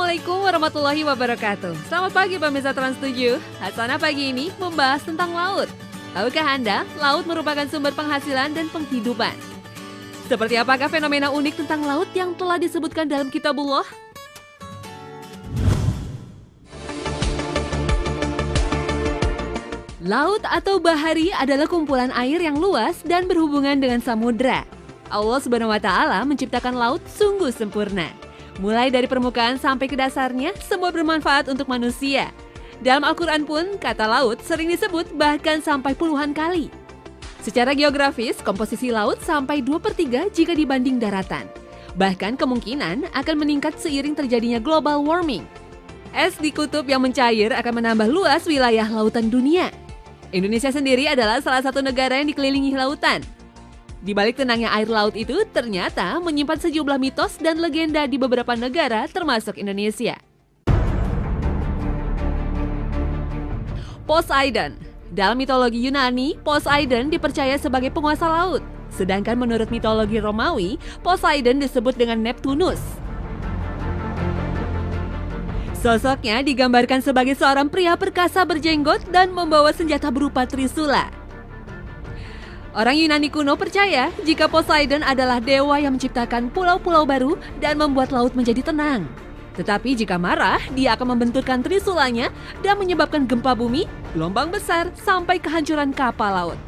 Assalamualaikum warahmatullahi wabarakatuh. Selamat pagi pemirsa Trans 7. Hasanah pagi ini membahas tentang laut. Tahukah Anda, laut merupakan sumber penghasilan dan penghidupan. Seperti apakah fenomena unik tentang laut yang telah disebutkan dalam Kitabullah? Laut atau bahari adalah kumpulan air yang luas dan berhubungan dengan samudra. Allah Subhanahu wa Ta'ala menciptakan laut sungguh sempurna. Mulai dari permukaan sampai ke dasarnya, semua bermanfaat untuk manusia. Dalam Al-Quran pun, kata laut sering disebut bahkan sampai puluhan kali. Secara geografis, komposisi laut sampai 2/3 jika dibanding daratan. Bahkan kemungkinan akan meningkat seiring terjadinya global warming. Es di kutub yang mencair akan menambah luas wilayah lautan dunia. Indonesia sendiri adalah salah satu negara yang dikelilingi lautan. Di balik tenangnya air laut itu ternyata menyimpan sejumlah mitos dan legenda di beberapa negara termasuk Indonesia. Poseidon. Dalam mitologi Yunani, Poseidon dipercaya sebagai penguasa laut. Sedangkan menurut mitologi Romawi, Poseidon disebut dengan Neptunus. Sosoknya digambarkan sebagai seorang pria perkasa berjenggot dan membawa senjata berupa trisula. Orang Yunani kuno percaya jika Poseidon adalah dewa yang menciptakan pulau-pulau baru dan membuat laut menjadi tenang. Tetapi jika marah, dia akan membenturkan trisulanya dan menyebabkan gempa bumi, gelombang besar, sampai kehancuran kapal laut.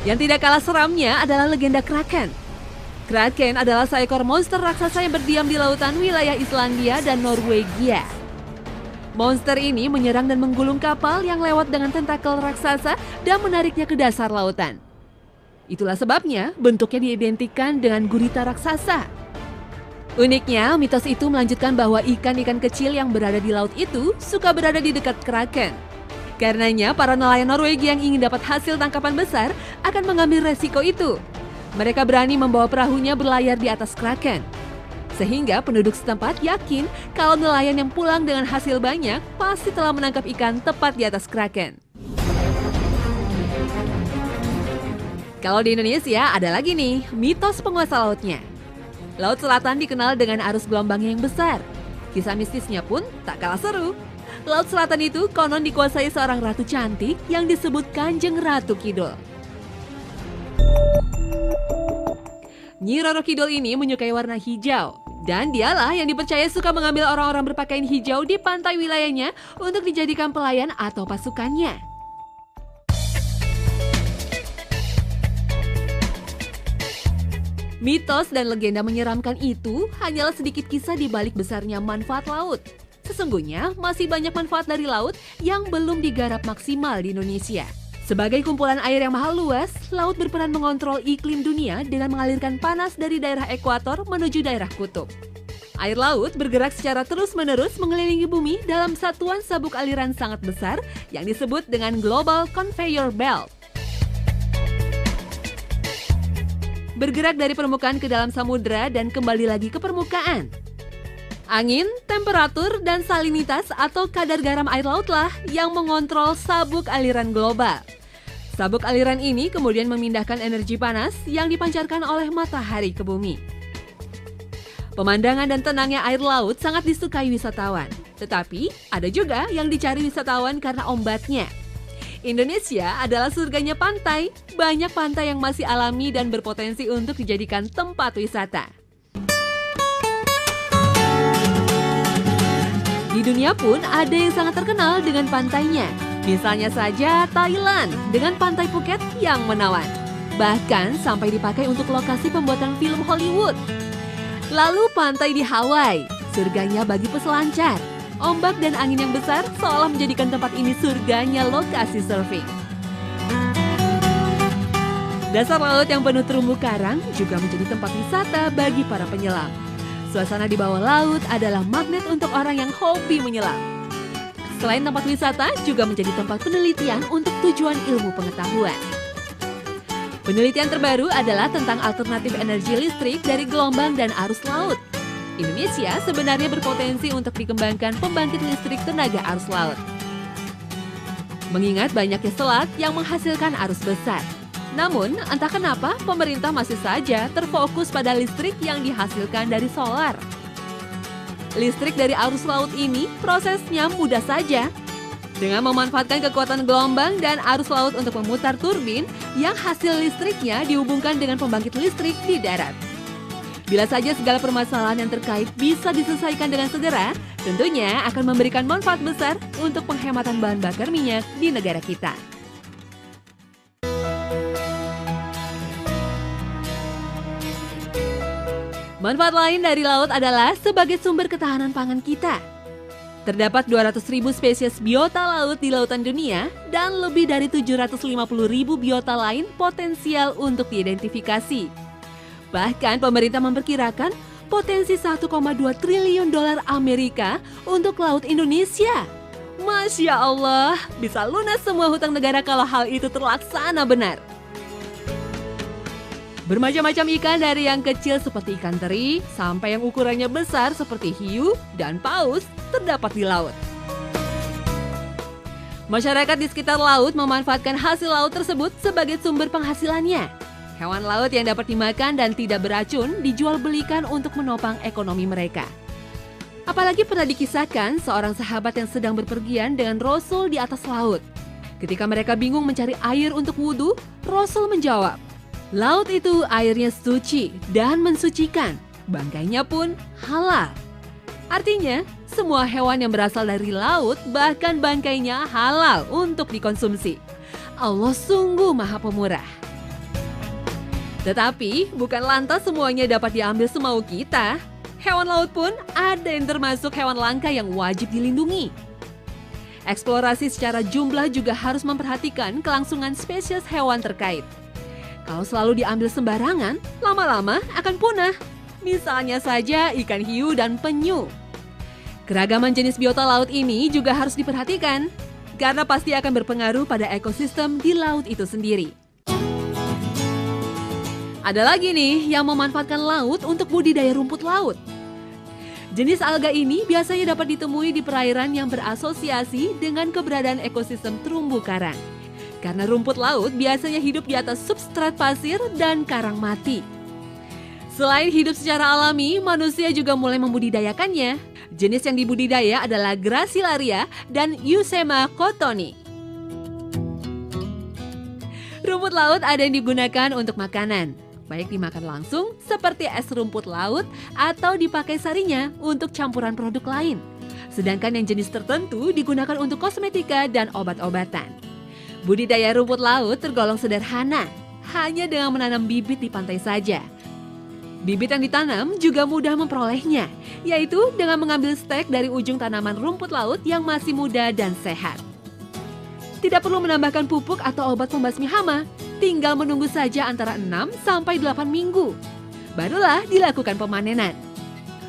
Yang tidak kalah seramnya adalah legenda Kraken. Kraken adalah seekor monster raksasa yang berdiam di lautan wilayah Islandia dan Norwegia. Monster ini menyerang dan menggulung kapal yang lewat dengan tentakel raksasa dan menariknya ke dasar lautan. Itulah sebabnya bentuknya diidentikan dengan gurita raksasa. Uniknya, mitos itu melanjutkan bahwa ikan-ikan kecil yang berada di laut itu suka berada di dekat Kraken. Karenanya, para nelayan Norwegia yang ingin dapat hasil tangkapan besar akan mengambil resiko itu. Mereka berani membawa perahunya berlayar di atas Kraken. Sehingga penduduk setempat yakin kalau nelayan yang pulang dengan hasil banyak pasti telah menangkap ikan tepat di atas Kraken. Kalau di Indonesia ada lagi nih, mitos penguasa lautnya. Laut Selatan dikenal dengan arus gelombangnya yang besar. Kisah mistisnya pun tak kalah seru. Laut Selatan itu konon dikuasai seorang ratu cantik yang disebut Kanjeng Ratu Kidul. Nyi Roro Kidul ini menyukai warna hijau. Dan dialah yang dipercaya suka mengambil orang-orang berpakaian hijau di pantai wilayahnya untuk dijadikan pelayan atau pasukannya. Mitos dan legenda menyeramkan itu hanyalah sedikit kisah di balik besarnya manfaat laut. Sesungguhnya masih banyak manfaat dari laut yang belum digarap maksimal di Indonesia. Sebagai kumpulan air yang maha luas, laut berperan mengontrol iklim dunia dengan mengalirkan panas dari daerah ekuator menuju daerah kutub. Air laut bergerak secara terus-menerus mengelilingi bumi dalam satuan sabuk aliran sangat besar yang disebut dengan Global Conveyor Belt. Bergerak dari permukaan ke dalam samudra dan kembali lagi ke permukaan. Angin, temperatur, dan salinitas atau kadar garam air lautlah yang mengontrol sabuk aliran global. Sabuk aliran ini kemudian memindahkan energi panas yang dipancarkan oleh matahari ke bumi. Pemandangan dan tenangnya air laut sangat disukai wisatawan. Tetapi ada juga yang dicari wisatawan karena ombaknya. Indonesia adalah surganya pantai. Banyak pantai yang masih alami dan berpotensi untuk dijadikan tempat wisata. Di dunia pun ada yang sangat terkenal dengan pantainya. Misalnya saja Thailand dengan pantai Phuket yang menawan. Bahkan sampai dipakai untuk lokasi pembuatan film Hollywood. Lalu pantai di Hawaii, surganya bagi peselancar. Ombak dan angin yang besar seolah menjadikan tempat ini surganya lokasi surfing. Dasar laut yang penuh terumbu karang juga menjadi tempat wisata bagi para penyelam. Suasana di bawah laut adalah magnet untuk orang yang hobi menyelam. Selain tempat wisata, juga menjadi tempat penelitian untuk tujuan ilmu pengetahuan. Penelitian terbaru adalah tentang alternatif energi listrik dari gelombang dan arus laut. Indonesia sebenarnya berpotensi untuk dikembangkan pembangkit listrik tenaga arus laut. mengingat banyaknya selat yang menghasilkan arus besar. Namun, entah kenapa pemerintah masih saja terfokus pada listrik yang dihasilkan dari solar. Listrik dari arus laut ini prosesnya mudah saja. Dengan memanfaatkan kekuatan gelombang dan arus laut untuk memutar turbin yang hasil listriknya dihubungkan dengan pembangkit listrik di darat. Bila saja segala permasalahan yang terkait bisa diselesaikan dengan segera, tentunya akan memberikan manfaat besar untuk penghematan bahan bakar minyak di negara kita. Manfaat lain dari laut adalah sebagai sumber ketahanan pangan kita. Terdapat 200.000 spesies biota laut di lautan dunia dan lebih dari 750.000 biota lain potensial untuk diidentifikasi. Bahkan pemerintah memperkirakan potensi 1,2 triliun dolar Amerika untuk laut Indonesia. Masya Allah, bisa lunas semua hutang negara kalau hal itu terlaksana benar. Bermacam-macam ikan dari yang kecil seperti ikan teri sampai yang ukurannya besar seperti hiu dan paus terdapat di laut. Masyarakat di sekitar laut memanfaatkan hasil laut tersebut sebagai sumber penghasilannya. Hewan laut yang dapat dimakan dan tidak beracun dijual belikan untuk menopang ekonomi mereka. Apalagi pernah dikisahkan seorang sahabat yang sedang berpergian dengan Rasul di atas laut. Ketika mereka bingung mencari air untuk wudhu, Rasul menjawab, "Laut itu airnya suci dan mensucikan, bangkainya pun halal." Artinya, semua hewan yang berasal dari laut bahkan bangkainya halal untuk dikonsumsi. Allah sungguh maha pemurah. Tetapi bukan lantas semuanya dapat diambil semau kita. Hewan laut pun ada yang termasuk hewan langka yang wajib dilindungi. Eksplorasi secara jumlah juga harus memperhatikan kelangsungan spesies hewan terkait. Kalau selalu diambil sembarangan, lama-lama akan punah. Misalnya saja ikan hiu dan penyu. Keragaman jenis biota laut ini juga harus diperhatikan, karena pasti akan berpengaruh pada ekosistem di laut itu sendiri. Ada lagi nih yang memanfaatkan laut untuk budidaya rumput laut. Jenis alga ini biasanya dapat ditemui di perairan yang berasosiasi dengan keberadaan ekosistem terumbu karang. Karena rumput laut biasanya hidup di atas substrat pasir dan karang mati. Selain hidup secara alami, manusia juga mulai membudidayakannya. Jenis yang dibudidaya adalah Gracilaria dan Eusema cottoni. Rumput laut ada yang digunakan untuk makanan. Baik dimakan langsung seperti es rumput laut atau dipakai sarinya untuk campuran produk lain. Sedangkan yang jenis tertentu digunakan untuk kosmetika dan obat-obatan. Budidaya rumput laut tergolong sederhana, hanya dengan menanam bibit di pantai saja. Bibit yang ditanam juga mudah memperolehnya, yaitu dengan mengambil stek dari ujung tanaman rumput laut yang masih muda dan sehat. Tidak perlu menambahkan pupuk atau obat pembasmi hama, tinggal menunggu saja antara 6 sampai 8 minggu. Barulah dilakukan pemanenan.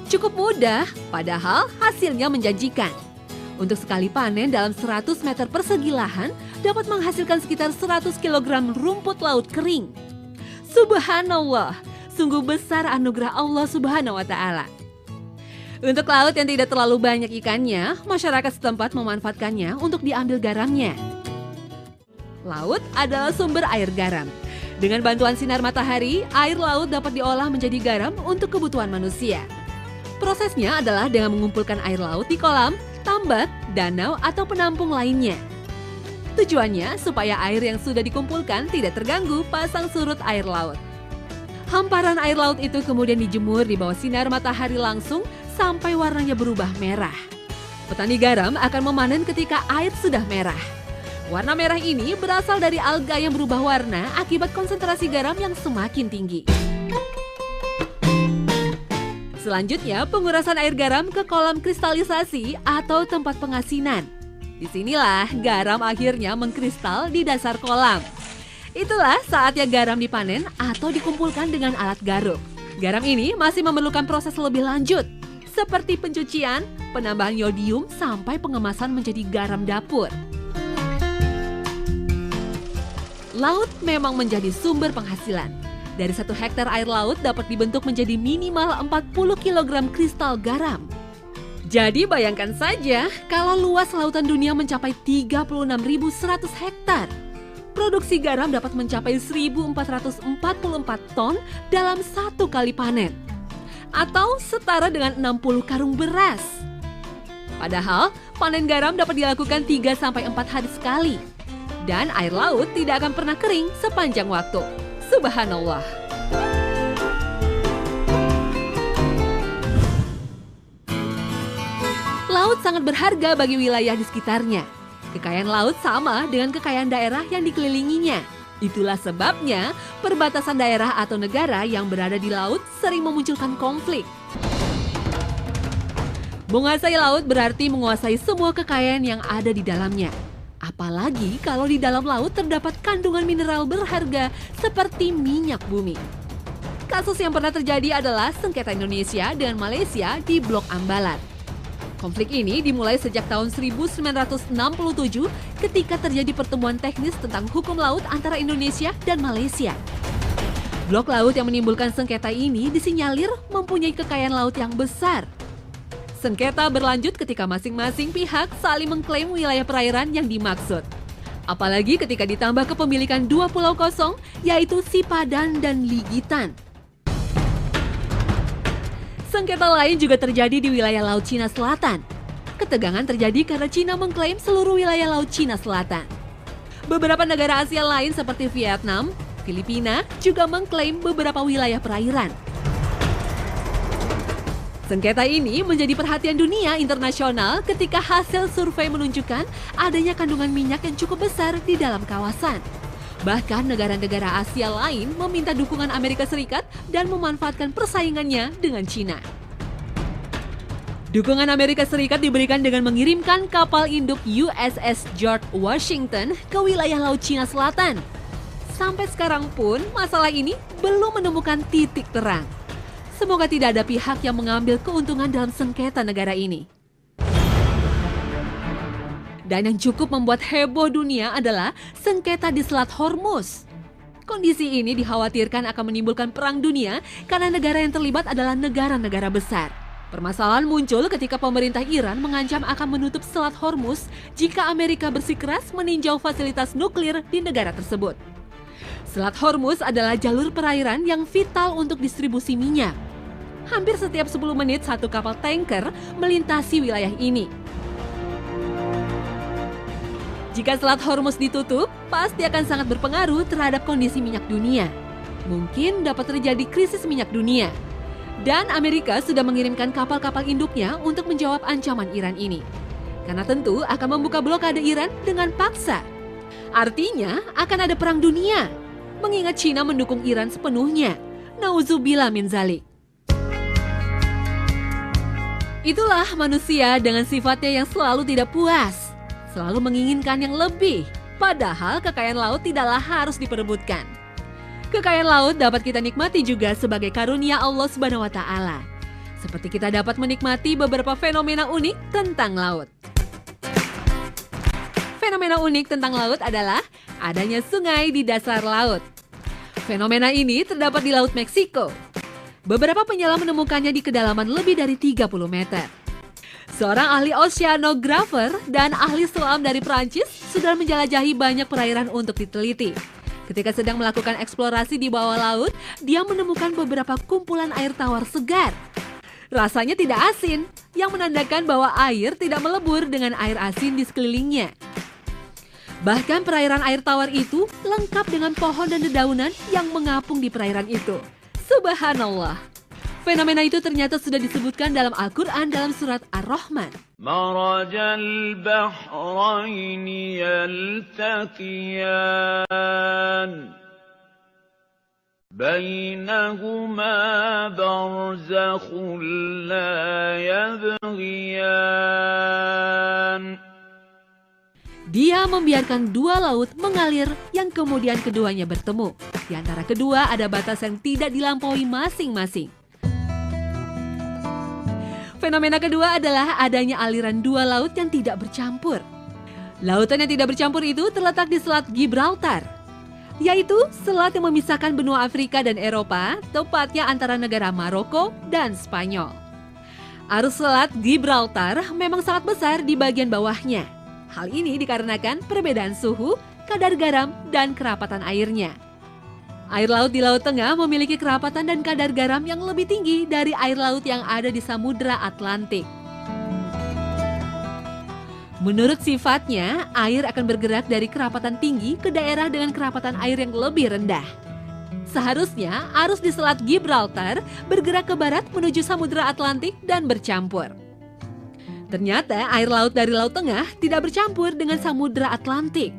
Cukup mudah, padahal hasilnya menjanjikan. Untuk sekali panen dalam 100 meter persegi lahan dapat menghasilkan sekitar 100 kg rumput laut kering. Subhanallah, sungguh besar anugerah Allah Subhanahu wa Ta'ala. Untuk laut yang tidak terlalu banyak ikannya, masyarakat setempat memanfaatkannya untuk diambil garamnya. Laut adalah sumber air garam. Dengan bantuan sinar matahari, air laut dapat diolah menjadi garam untuk kebutuhan manusia. Prosesnya adalah dengan mengumpulkan air laut di kolam, tambak, danau, atau penampung lainnya. Tujuannya supaya air yang sudah dikumpulkan tidak terganggu pasang surut air laut. Hamparan air laut itu kemudian dijemur di bawah sinar matahari langsung sampai warnanya berubah merah. Petani garam akan memanen ketika air sudah merah. Warna merah ini berasal dari alga yang berubah warna akibat konsentrasi garam yang semakin tinggi. Selanjutnya, pengurasan air garam ke kolam kristalisasi atau tempat pengasinan. Disinilah garam akhirnya mengkristal di dasar kolam. Itulah saatnya garam dipanen atau dikumpulkan dengan alat garuk. Garam ini masih memerlukan proses lebih lanjut, seperti pencucian, penambahan yodium, sampai pengemasan menjadi garam dapur. Laut memang menjadi sumber penghasilan. Dari 1 hektar air laut dapat dibentuk menjadi minimal 40 kg kristal garam. Jadi bayangkan saja kalau luas lautan dunia mencapai 36.100 hektar. Produksi garam dapat mencapai 1.444 ton dalam satu kali panen. Atau setara dengan 60 karung beras. Padahal panen garam dapat dilakukan 3-4 hari sekali. Dan air laut tidak akan pernah kering sepanjang waktu. Subhanallah. Laut sangat berharga bagi wilayah di sekitarnya. Kekayaan laut sama dengan kekayaan daerah yang dikelilinginya. Itulah sebabnya perbatasan daerah atau negara yang berada di laut sering memunculkan konflik. Menguasai laut berarti menguasai semua kekayaan yang ada di dalamnya. Apalagi kalau di dalam laut terdapat kandungan mineral berharga seperti minyak bumi. Kasus yang pernah terjadi adalah sengketa Indonesia dengan Malaysia di Blok Ambalat. Konflik ini dimulai sejak tahun 1967 ketika terjadi pertemuan teknis tentang hukum laut antara Indonesia dan Malaysia. Blok laut yang menimbulkan sengketa ini disinyalir mempunyai kekayaan laut yang besar. Sengketa berlanjut ketika masing-masing pihak saling mengklaim wilayah perairan yang dimaksud. Apalagi ketika ditambah kepemilikan 2 pulau kosong, yaitu Sipadan dan Ligitan. Sengketa lain juga terjadi di wilayah Laut Cina Selatan. Ketegangan terjadi karena Cina mengklaim seluruh wilayah Laut Cina Selatan. Beberapa negara Asia lain seperti Vietnam, Filipina juga mengklaim beberapa wilayah perairan. Sengketa ini menjadi perhatian dunia internasional ketika hasil survei menunjukkan adanya kandungan minyak yang cukup besar di dalam kawasan. Bahkan negara-negara Asia lain meminta dukungan Amerika Serikat dan memanfaatkan persaingannya dengan Cina. Dukungan Amerika Serikat diberikan dengan mengirimkan kapal induk USS George Washington ke wilayah Laut Cina Selatan. Sampai sekarang pun masalah ini belum menemukan titik terang. Semoga tidak ada pihak yang mengambil keuntungan dalam sengketa negara ini. Dan yang cukup membuat heboh dunia adalah sengketa di Selat Hormuz. Kondisi ini dikhawatirkan akan menimbulkan perang dunia karena negara yang terlibat adalah negara-negara besar. Permasalahan muncul ketika pemerintah Iran mengancam akan menutup Selat Hormuz jika Amerika bersikeras meninjau fasilitas nuklir di negara tersebut. Selat Hormuz adalah jalur perairan yang vital untuk distribusi minyak. Hampir setiap 10 menit satu kapal tanker melintasi wilayah ini. Jika Selat Hormuz ditutup, pasti akan sangat berpengaruh terhadap kondisi minyak dunia. Mungkin dapat terjadi krisis minyak dunia. Dan Amerika sudah mengirimkan kapal-kapal induknya untuk menjawab ancaman Iran ini. Karena tentu akan membuka blokade Iran dengan paksa. Artinya akan ada perang dunia, mengingat Cina mendukung Iran sepenuhnya. Nauzubillah min zalik. Itulah manusia dengan sifatnya yang selalu tidak puas. Selalu menginginkan yang lebih, padahal kekayaan laut tidaklah harus diperebutkan. Kekayaan laut dapat kita nikmati juga sebagai karunia Allah Subhanahu wa Ta'ala. Seperti kita dapat menikmati beberapa fenomena unik tentang laut. Fenomena unik tentang laut adalah adanya sungai di dasar laut. Fenomena ini terdapat di Laut Meksiko. Beberapa penyelam menemukannya di kedalaman lebih dari 30 meter. Seorang ahli oceanographer dan ahli selam dari Prancis sudah menjelajahi banyak perairan untuk diteliti. Ketika sedang melakukan eksplorasi di bawah laut, dia menemukan beberapa kumpulan air tawar segar. Rasanya tidak asin, yang menandakan bahwa air tidak melebur dengan air asin di sekelilingnya. Bahkan perairan air tawar itu lengkap dengan pohon dan dedaunan yang mengapung di perairan itu. Subhanallah. Fenomena itu ternyata sudah disebutkan dalam Al-Quran dalam surat Ar-Rahman. Marajal bahraini yaltaqiyan. Bainahuma barzakhun la yabghiyan. Dia membiarkan dua laut mengalir yang kemudian keduanya bertemu. Di antara kedua ada batas yang tidak dilampaui masing-masing. Fenomena kedua adalah adanya aliran dua laut yang tidak bercampur. Lautan yang tidak bercampur itu terletak di Selat Gibraltar, yaitu selat yang memisahkan benua Afrika dan Eropa, tepatnya antara negara Maroko dan Spanyol. Arus Selat Gibraltar memang sangat besar di bagian bawahnya. Hal ini dikarenakan perbedaan suhu, kadar garam, dan kerapatan airnya. Air laut di Laut Tengah memiliki kerapatan dan kadar garam yang lebih tinggi dari air laut yang ada di Samudra Atlantik. Menurut sifatnya, air akan bergerak dari kerapatan tinggi ke daerah dengan kerapatan air yang lebih rendah. Seharusnya arus di Selat Gibraltar bergerak ke barat menuju Samudra Atlantik dan bercampur. Ternyata air laut dari Laut Tengah tidak bercampur dengan Samudra Atlantik.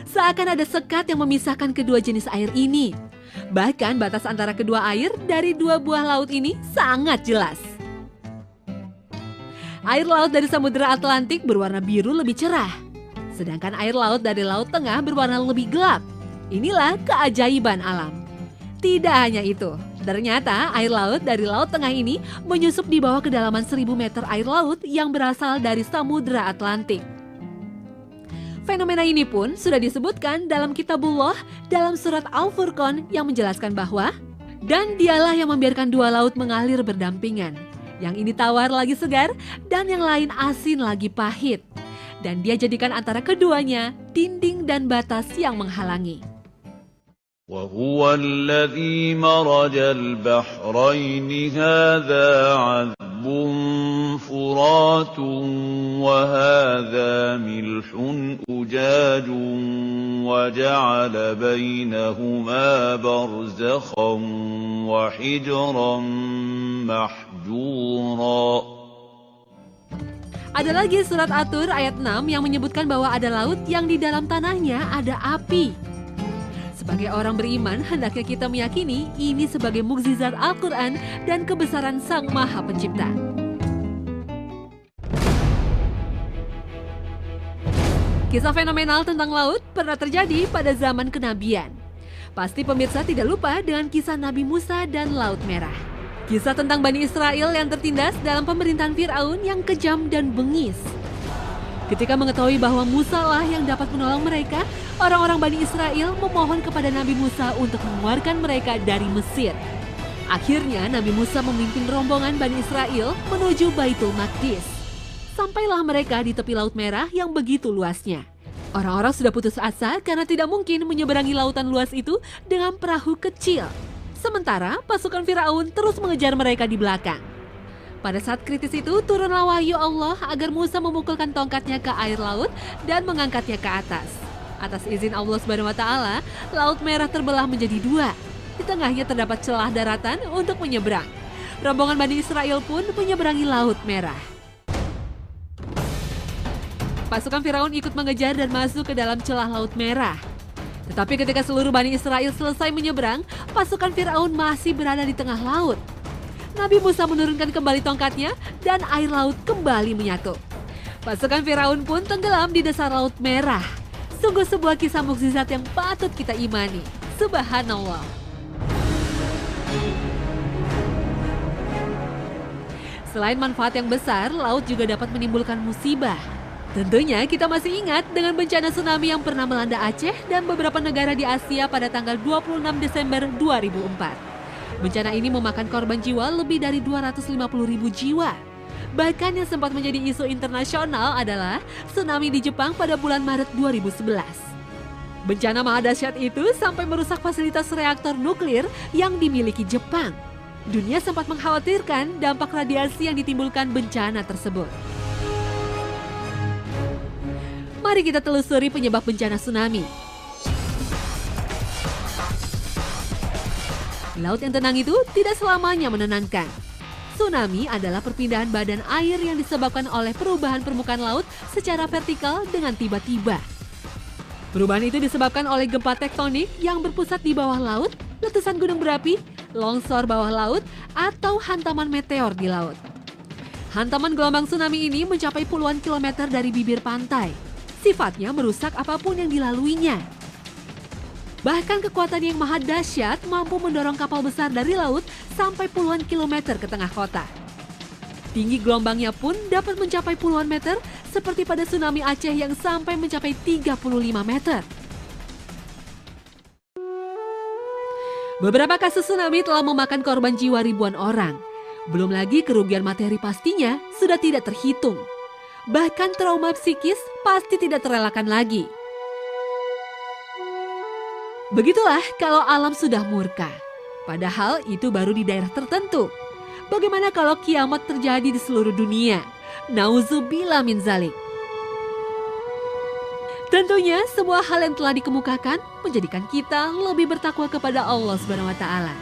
Seakan ada sekat yang memisahkan kedua jenis air ini. Bahkan batas antara kedua air dari dua buah laut ini sangat jelas. Air laut dari Samudra Atlantik berwarna biru lebih cerah. Sedangkan air laut dari Laut Tengah berwarna lebih gelap. Inilah keajaiban alam. Tidak hanya itu, ternyata air laut dari Laut Tengah ini menyusup di bawah kedalaman 1000 meter air laut yang berasal dari Samudra Atlantik. Fenomena ini pun sudah disebutkan dalam Kitabullah dalam surat Al-Furqan yang menjelaskan bahwa dan dialah yang membiarkan dua laut mengalir berdampingan. Yang ini tawar lagi segar dan yang lain asin lagi pahit. Dan dia jadikan antara keduanya dinding dan batas yang menghalangi. وهو الذي مرج البحرين هذا عذب فرات وهذا ملح أجاج وجعل بينهما برزخا وحجرا محجورا. Ada lagi surat At-Tur ayat 6 yang menyebutkan bahwa ada laut yang di dalam tanahnya ada api. Sebagai orang beriman, hendaknya kita meyakini ini sebagai mukjizat Al-Quran dan kebesaran Sang Maha Pencipta. Kisah fenomenal tentang laut pernah terjadi pada zaman kenabian. Pasti pemirsa tidak lupa dengan kisah Nabi Musa dan Laut Merah. Kisah tentang Bani Israel yang tertindas dalam pemerintahan Fir'aun yang kejam dan bengis. Ketika mengetahui bahwa Musa lah yang dapat menolong mereka, orang-orang Bani Israel memohon kepada Nabi Musa untuk mengeluarkan mereka dari Mesir. Akhirnya Nabi Musa memimpin rombongan Bani Israel menuju Baitul Maqdis. Sampailah mereka di tepi Laut Merah yang begitu luasnya. Orang-orang sudah putus asa karena tidak mungkin menyeberangi lautan luas itu dengan perahu kecil. Sementara pasukan Firaun terus mengejar mereka di belakang. Pada saat kritis itu turunlah wahyu Allah agar Musa memukulkan tongkatnya ke air laut dan mengangkatnya ke atas. Atas izin Allah SWT, Laut Merah terbelah menjadi dua. Di tengahnya terdapat celah daratan untuk menyeberang. Rombongan Bani Israel pun menyeberangi Laut Merah. Pasukan Firaun ikut mengejar dan masuk ke dalam celah Laut Merah. Tetapi ketika seluruh Bani Israel selesai menyeberang, pasukan Firaun masih berada di tengah laut. Nabi Musa menurunkan kembali tongkatnya dan air laut kembali menyatu. Pasukan Firaun pun tenggelam di dasar Laut Merah. Sungguh sebuah kisah mukjizat yang patut kita imani. Subhanallah. Selain manfaat yang besar, laut juga dapat menimbulkan musibah. Tentunya kita masih ingat dengan bencana tsunami yang pernah melanda Aceh dan beberapa negara di Asia pada tanggal 26 Desember 2004. Bencana ini memakan korban jiwa lebih dari 250.000 jiwa. Bahkan yang sempat menjadi isu internasional adalah tsunami di Jepang pada bulan Maret 2011. Bencana mahadahsyat itu sampai merusak fasilitas reaktor nuklir yang dimiliki Jepang. Dunia sempat mengkhawatirkan dampak radiasi yang ditimbulkan bencana tersebut. Mari kita telusuri penyebab bencana tsunami. Laut yang tenang itu tidak selamanya menenangkan. Tsunami adalah perpindahan badan air yang disebabkan oleh perubahan permukaan laut secara vertikal dengan tiba-tiba. Perubahan itu disebabkan oleh gempa tektonik yang berpusat di bawah laut, letusan gunung berapi, longsor bawah laut, atau hantaman meteor di laut. Hantaman gelombang tsunami ini mencapai puluhan kilometer dari bibir pantai. Sifatnya merusak apapun yang dilaluinya. Bahkan kekuatan yang maha dahsyat mampu mendorong kapal besar dari laut sampai puluhan kilometer ke tengah kota. Tinggi gelombangnya pun dapat mencapai puluhan meter seperti pada tsunami Aceh yang sampai mencapai 35 meter. Beberapa kasus tsunami telah memakan korban jiwa ribuan orang. Belum lagi kerugian materi pastinya sudah tidak terhitung. Bahkan trauma psikis pasti tidak terelakkan lagi. Begitulah kalau alam sudah murka. Padahal itu baru di daerah tertentu. Bagaimana kalau kiamat terjadi di seluruh dunia? Nauzubillah min zalik. Tentunya semua hal yang telah dikemukakan menjadikan kita lebih bertakwa kepada Allah Subhanahu wa taala.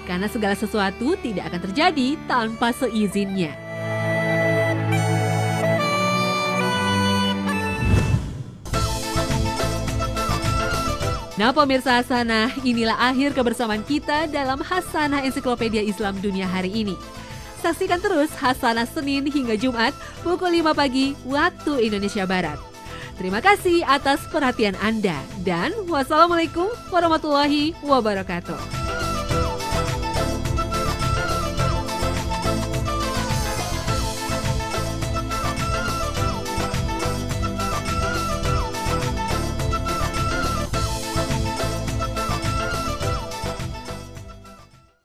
Karena segala sesuatu tidak akan terjadi tanpa seizinnya. Nah pemirsa Hasanah, inilah akhir kebersamaan kita dalam Hasanah Ensiklopedia Islam Dunia hari ini. Saksikan terus Hasanah Senin hingga Jumat pukul 5 pagi waktu Indonesia Barat. Terima kasih atas perhatian Anda dan wassalamualaikum warahmatullahi wabarakatuh.